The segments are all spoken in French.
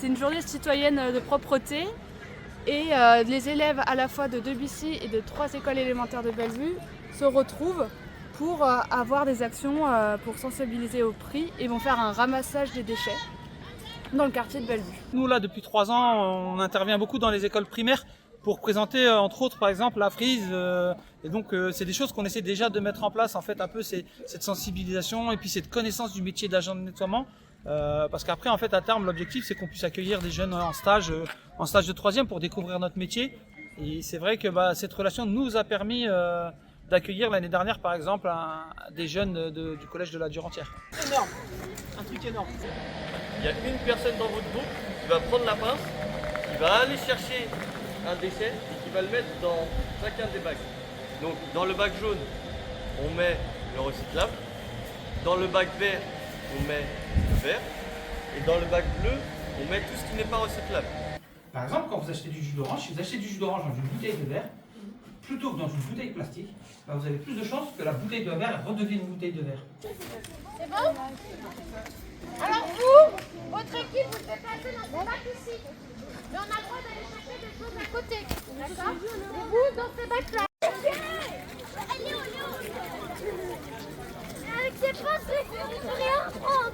C'est une journée citoyenne de propreté et les élèves à la fois de Debussy et de 3 écoles élémentaires de Bellevue se retrouvent pour avoir des actions pour sensibiliser au prix et vont faire un ramassage des déchets dans le quartier de Bellevue. Nous là depuis 3 ans on intervient beaucoup dans les écoles primaires pour présenter entre autres par exemple la frise et donc c'est des choses qu'on essaie déjà de mettre en place en fait un peu cette sensibilisation et puis cette connaissance du métier d'agent de nettoiement parce qu'après en fait à terme l'objectif c'est qu'on puisse accueillir des jeunes en stage de 3e pour découvrir notre métier et c'est vrai que cette relation nous a permis d'accueillir l'année dernière par exemple des jeunes du collège de la Durentière. Énorme, un truc énorme. Il y a une personne dans votre groupe qui va prendre la pince, qui va aller chercher un déchet et qui va le mettre dans chacun des bacs. Donc dans le bac jaune, on met le recyclable. Dans le bac vert, on met le vert. Et dans le bac bleu, on met tout ce qui n'est pas recyclable. Par exemple, quand vous achetez du jus d'orange, si vous achetez du jus d'orange dans une bouteille de verre, plutôt que dans une bouteille plastique, vous avez plus de chances que la bouteille de verre redevienne une bouteille de verre. C'est bon? Alors vous, votre équipe, vous devez passer dans ce bac ici. Mais on a le droit d'aller chercher des choses à côté. D'accord? Et vous, dans ce bac-là. Avec ses pinces, on peut rien prendre.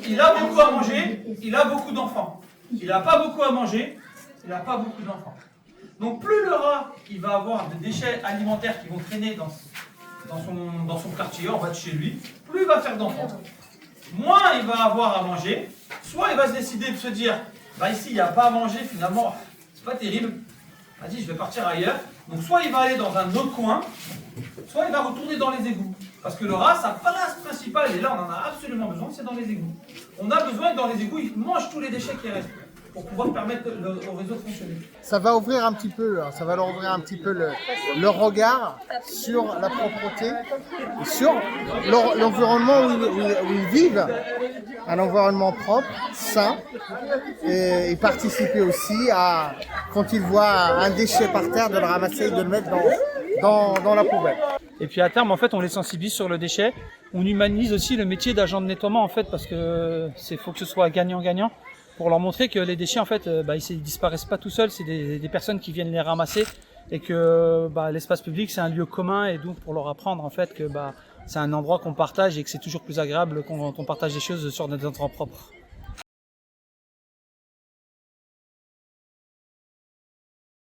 Il a beaucoup à manger, il a beaucoup d'enfants. Il n'a pas beaucoup à manger, il n'a pas beaucoup d'enfants. Donc plus le rat il va avoir de déchets alimentaires qui vont traîner dans son quartier, en bas de chez lui, plus il va faire d'enfants. Moins il va avoir à manger, soit il va se décider de se dire, ici il n'y a pas à manger finalement, c'est pas terrible, vas-y je vais partir ailleurs. Donc soit il va aller dans un autre coin, soit il va retourner dans les égouts. Parce que le rat, sa place principale, et là on en a absolument besoin, c'est dans les égouts. On a besoin que dans les égouts, il mange tous les déchets qui restent pour pouvoir permettre au réseau de fonctionner. Ça va ouvrir un petit peu, ça va leur ouvrir un petit peu leur regard sur la propreté, sur l'environnement où ils vivent, un environnement propre, sain, et participer aussi à, quand ils voient un déchet par terre, de le ramasser et de le mettre dans la poubelle. Et puis à terme, en fait, on les sensibilise sur le déchet. On humanise aussi le métier d'agent de nettoiement, en fait, parce que faut que ce soit gagnant-gagnant, pour leur montrer que les déchets, en fait, ils disparaissent pas tout seuls. C'est des personnes qui viennent les ramasser et que l'espace public, c'est un lieu commun, et donc pour leur apprendre, en fait, que c'est un endroit qu'on partage et que c'est toujours plus agréable quand on partage des choses sur notre endroit propre.